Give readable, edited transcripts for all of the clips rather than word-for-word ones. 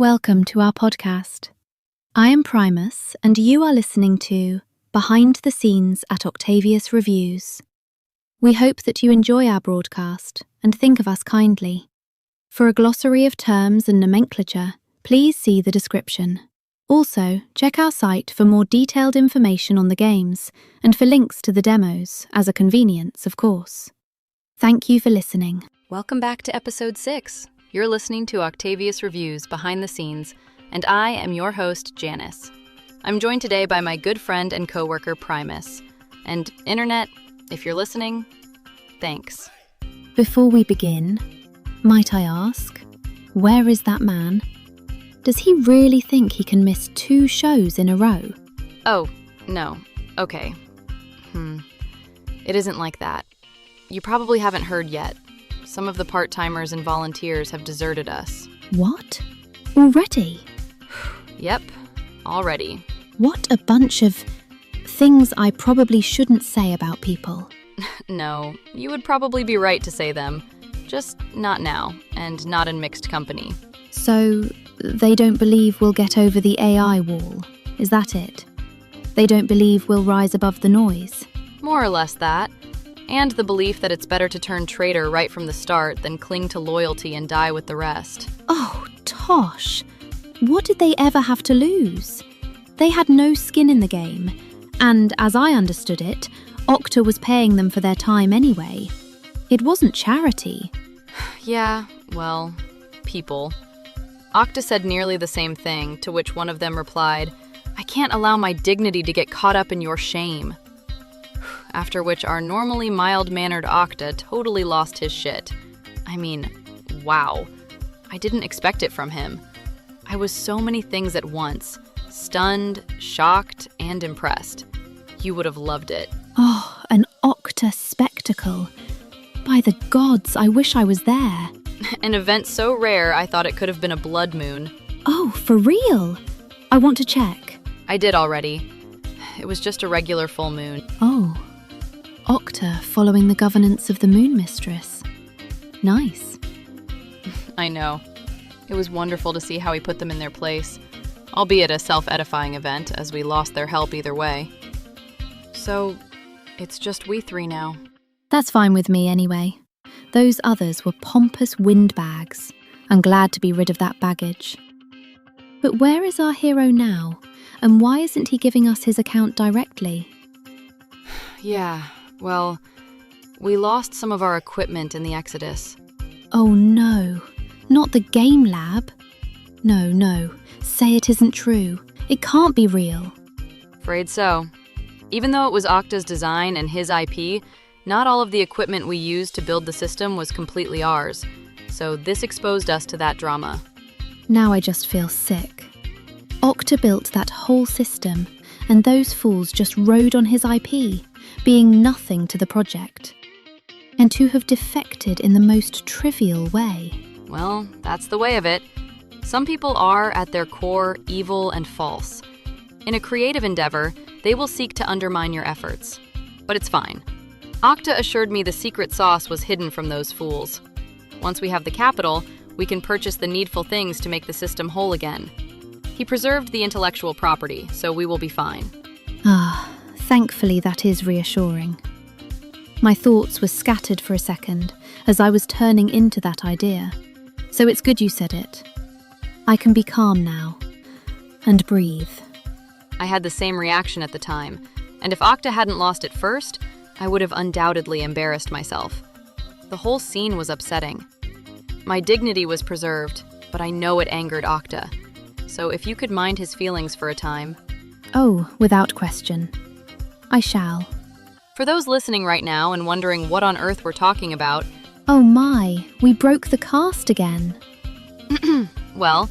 Welcome to our podcast. I am Primus, and you are listening to Behind the Scenes at Octavius Reviews. We hope that you enjoy our broadcast and think of us kindly. For a glossary of terms and nomenclature, please see the description. Also, check our site for more detailed information on the games and for links to the demos, as a convenience, of course. Thank you for listening. Welcome back to episode 6. You're listening to Octavius Reviews Behind the Scenes, and I am your host, Janice. I'm joined today by my good friend and coworker, Primus. And Internet, if you're listening, thanks. Before we begin, might I ask, where is that man? Does he really think he can miss 2 shows in a row? Oh, no. Okay. It isn't like that. You probably haven't heard yet. Some of the part-timers and volunteers have deserted us. What? Already? Yep, already. What a bunch of things I probably shouldn't say about people. No, you would probably be right to say them. Just not now, and not in mixed company. So, they don't believe we'll get over the AI wall, is that it? They don't believe we'll rise above the noise? More or less that. And the belief that it's better to turn traitor right from the start than cling to loyalty and die with the rest. Oh, Tosh! What did they ever have to lose? They had no skin in the game, and as I understood it, Octa was paying them for their time anyway. It wasn't charity. Yeah, well, people. Octa said nearly the same thing, to which one of them replied, "I can't allow my dignity to get caught up in your shame." After which our normally mild-mannered Octa totally lost his shit. I mean, wow. I didn't expect it from him. I was so many things at once. Stunned, shocked, and impressed. You would have loved it. Oh, an Octa spectacle. By the gods, I wish I was there. An event so rare I thought it could have been a blood moon. Oh, for real? I want to check. I did already. It was just a regular full moon. Oh. Octa following the governance of the Moon Mistress. Nice. I know. It was wonderful to see how he put them in their place, albeit a self-edifying event, as we lost their help either way. So, it's just we 3 now. That's fine with me anyway. Those others were pompous windbags. I'm glad to be rid of that baggage. But where is our hero now? And why isn't he giving us his account directly? Yeah, well, we lost some of our equipment in the Exodus. Oh no, not the game lab. No, say it isn't true. It can't be real. Afraid so. Even though it was Octa's design and his IP, not all of the equipment we used to build the system was completely ours. So this exposed us to that drama. Now I just feel sick. Octa built that whole system, and those fools just rode on his IP, being nothing to the project. And to have defected in the most trivial way. Well, that's the way of it. Some people are, at their core, evil and false. In a creative endeavor, they will seek to undermine your efforts. But it's fine. Octa assured me the secret sauce was hidden from those fools. Once we have the capital, we can purchase the needful things to make the system whole again. He preserved the intellectual property, so we will be fine. Ah, thankfully that is reassuring. My thoughts were scattered for a second as I was turning into that idea, so it's good you said it. I can be calm now and breathe. I had the same reaction at the time, and if Octa hadn't lost it first, I would have undoubtedly embarrassed myself. The whole scene was upsetting. My dignity was preserved, but I know it angered Octa. So if you could mind his feelings for a time. Oh, without question. I shall. For those listening right now and wondering what on earth we're talking about... Oh my, we broke the cast again. Well,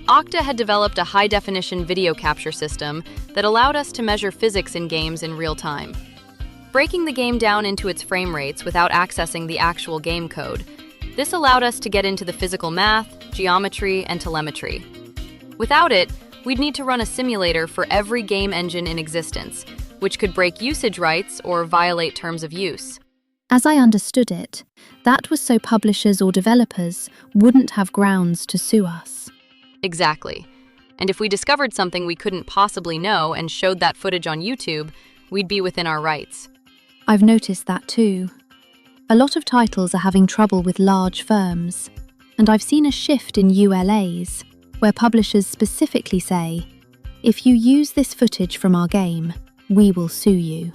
Octa had developed a high-definition video capture system that allowed us to measure physics in games in real time. Breaking the game down into its frame rates without accessing the actual game code, this allowed us to get into the physical math, geometry, and telemetry. Without it, we'd need to run a simulator for every game engine in existence, which could break usage rights or violate terms of use. As I understood it, that was so publishers or developers wouldn't have grounds to sue us. Exactly. And if we discovered something we couldn't possibly know and showed that footage on YouTube, we'd be within our rights. I've noticed that too. A lot of titles are having trouble with large firms, and I've seen a shift in ULAs, where publishers specifically say, if you use this footage from our game, we will sue you.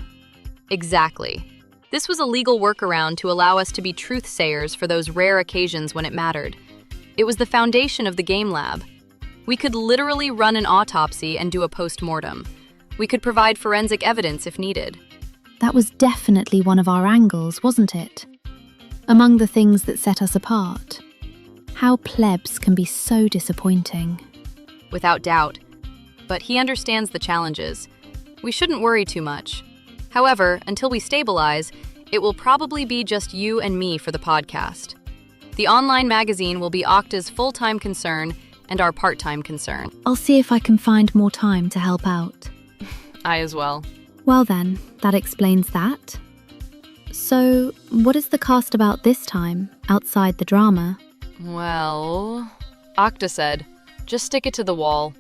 Exactly. This was a legal workaround to allow us to be truth-sayers for those rare occasions when it mattered. It was the foundation of the game lab. We could literally run an autopsy and do a post-mortem. We could provide forensic evidence if needed. That was definitely one of our angles, wasn't it? Among the things that set us apart. How plebs can be so disappointing. Without doubt. But he understands the challenges. We shouldn't worry too much. However, until we stabilize, it will probably be just you and me for the podcast. The online magazine will be Octa's full-time concern and our part-time concern. I'll see if I can find more time to help out. I as well. Well then, that explains that. So, what is the cast about this time, outside the drama? Well, Octa said, just stick it to the wall.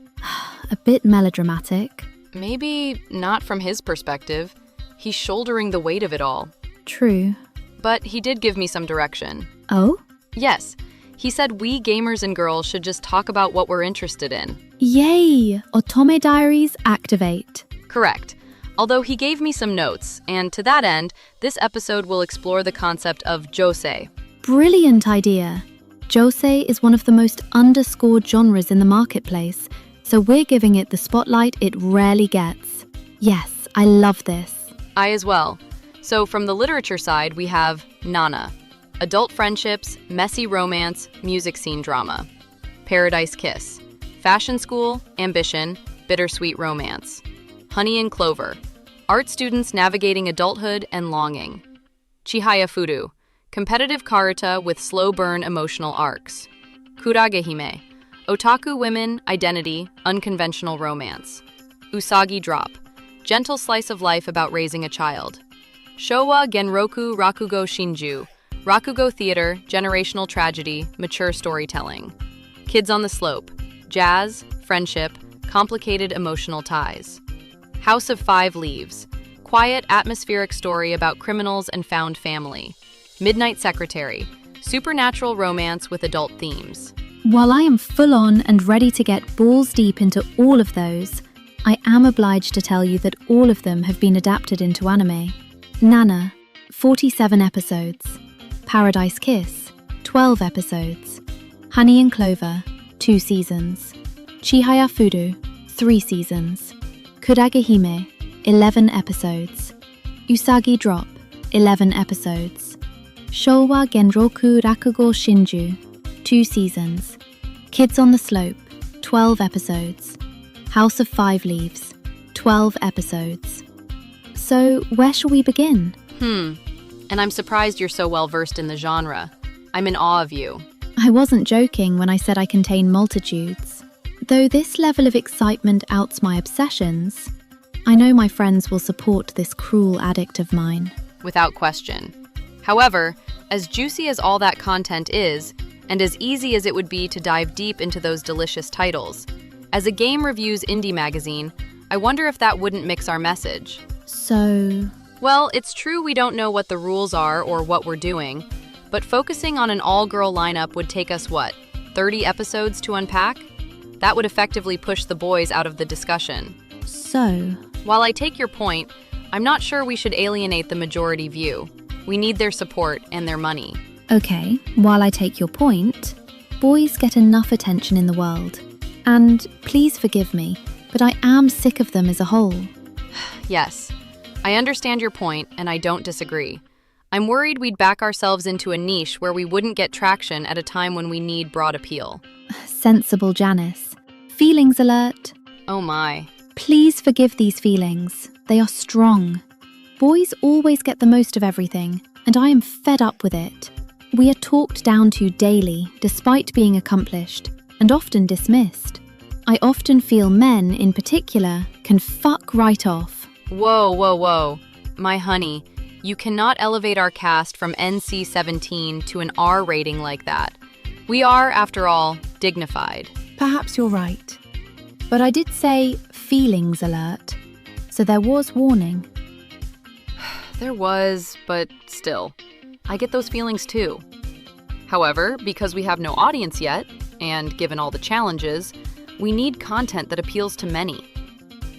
A bit melodramatic. Maybe not from his perspective. He's shouldering the weight of it all. True. But he did give me some direction. Oh? Yes. He said we gamers and girls should just talk about what we're interested in. Yay! Otome Diaries activate. Correct. Although he gave me some notes, and to that end, this episode will explore the concept of Josei. Brilliant idea. Josei is one of the most underscored genres in the marketplace, so we're giving it the spotlight it rarely gets. Yes, I love this. I as well. So from the literature side, we have Nana. Adult friendships, messy romance, music scene drama. Paradise Kiss. Fashion school, ambition, bittersweet romance. Honey and Clover. Art students navigating adulthood and longing. Chihayafuru. Competitive Karuta with slow burn emotional arcs. Kuragehime. Otaku women, identity, unconventional romance. Usagi Drop. Gentle slice of life about raising a child. Shouwa Genroku Rakugo Shinjuu. Rakugo theater, generational tragedy, mature storytelling. Kids on the Slope. Jazz, friendship, complicated emotional ties. House of Five Leaves. Quiet, atmospheric story about criminals and found family. Midnight Secretary. Supernatural romance with adult themes. While I am full on and ready to get balls deep into all of those, I am obliged to tell you that all of them have been adapted into anime. Nana, 47 episodes. Paradise Kiss, 12 episodes. Honey and Clover, 2 seasons. Chihayafuru, 3 seasons. Kuragehime, 11 episodes. Usagi Drop, 11 episodes. Shouwa Genroku Rakugo Shinjuu, 2 seasons. Kids on the Slope, 12 episodes. House of Five Leaves, 12 episodes. So, where shall we begin? And I'm surprised you're so well versed in the genre. I'm in awe of you. I wasn't joking when I said I contain multitudes. Though this level of excitement outs my obsessions, I know my friends will support this cruel addict of mine. Without question. However, as juicy as all that content is, and as easy as it would be to dive deep into those delicious titles, as a game reviews indie magazine, I wonder if that wouldn't mix our message. So... Well, it's true we don't know what the rules are or what we're doing, but focusing on an all-girl lineup would take us, 30 episodes to unpack? That would effectively push the boys out of the discussion. So... While I take your point, I'm not sure we should alienate the majority view. We need their support and their money. Okay, while I take your point, boys get enough attention in the world. And please forgive me, but I am sick of them as a whole. Yes, I understand your point, and I don't disagree. I'm worried we'd back ourselves into a niche where we wouldn't get traction at a time when we need broad appeal. Sensible Janice. Feelings alert. Oh my. Please forgive these feelings. They are strong. Boys always get the most of everything, and I am fed up with it. We are talked down to daily, despite being accomplished, and often dismissed. I often feel men, in particular, can fuck right off. Whoa. My honey, you cannot elevate our cast from NC-17 to an R rating like that. We are, after all, dignified. Perhaps you're right. But I did say feelings alert, so there was warning. There was, but still. I get those feelings too. However, because we have no audience yet, and given all the challenges, we need content that appeals to many.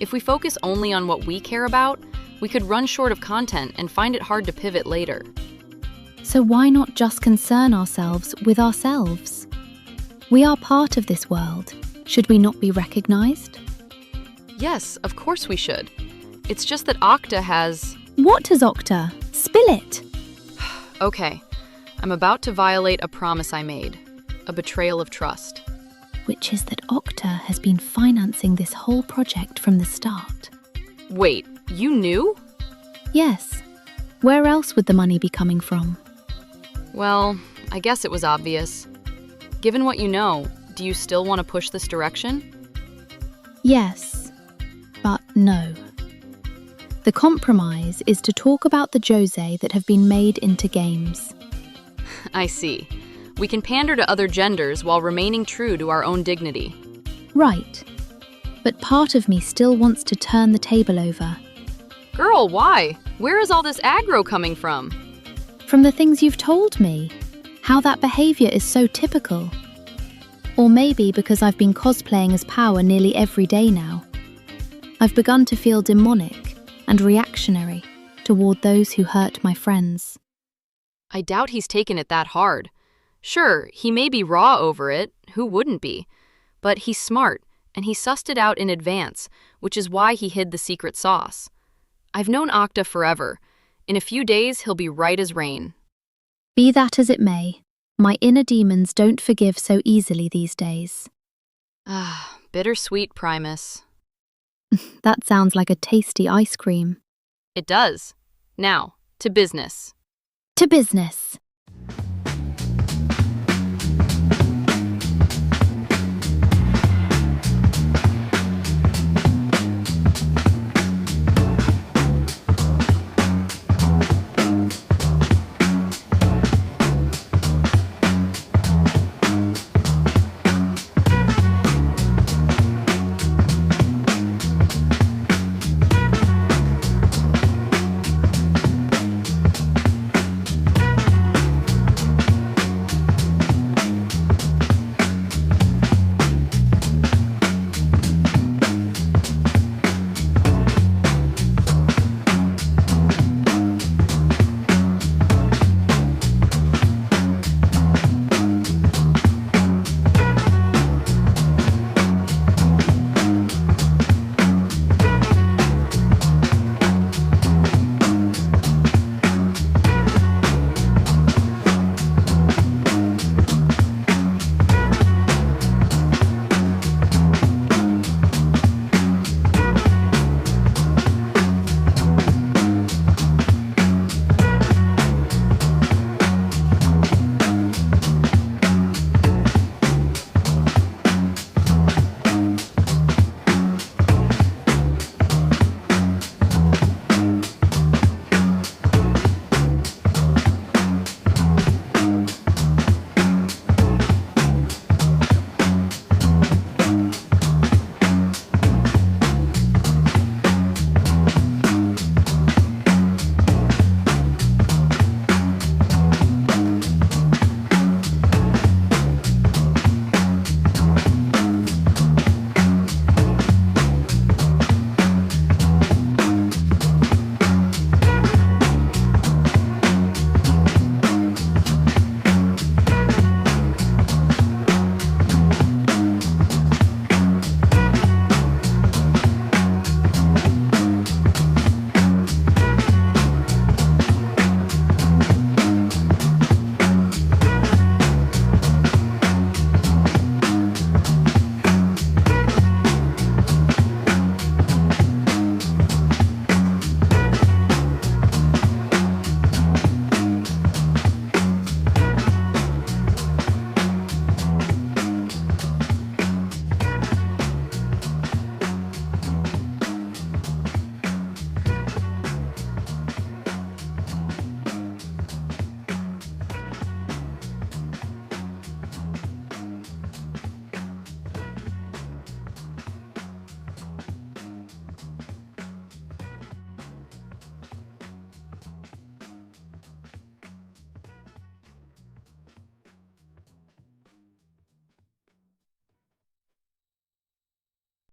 If we focus only on what we care about, we could run short of content and find it hard to pivot later. So why not just concern ourselves with ourselves? We are part of this world. Should we not be recognized? Yes, of course we should. It's just that Octa has... What has Octa? Spill it! Okay, I'm about to violate a promise I made. A betrayal of trust. Which is that Octa has been financing this whole project from the start. Wait, you knew? Yes. Where else would the money be coming from? Well, I guess it was obvious. Given what you know, do you still want to push this direction? Yes, but no. The compromise is to talk about the Josei that have been made into games. I see. We can pander to other genders while remaining true to our own dignity. Right. But part of me still wants to turn the table over. Girl, why? Where is all this aggro coming from? From the things you've told me. How that behavior is so typical. Or maybe because I've been cosplaying as power nearly every day now. I've begun to feel demonic and reactionary toward those who hurt my friends. I doubt he's taken it that hard. Sure, he may be raw over it, who wouldn't be? But he's smart, and he sussed it out in advance, which is why he hid the secret sauce. I've known Octa forever. In a few days, he'll be right as rain. Be that as it may, my inner demons don't forgive so easily these days. Ah, bittersweet, Primus. That sounds like a tasty ice cream. It does. Now, to business. To business.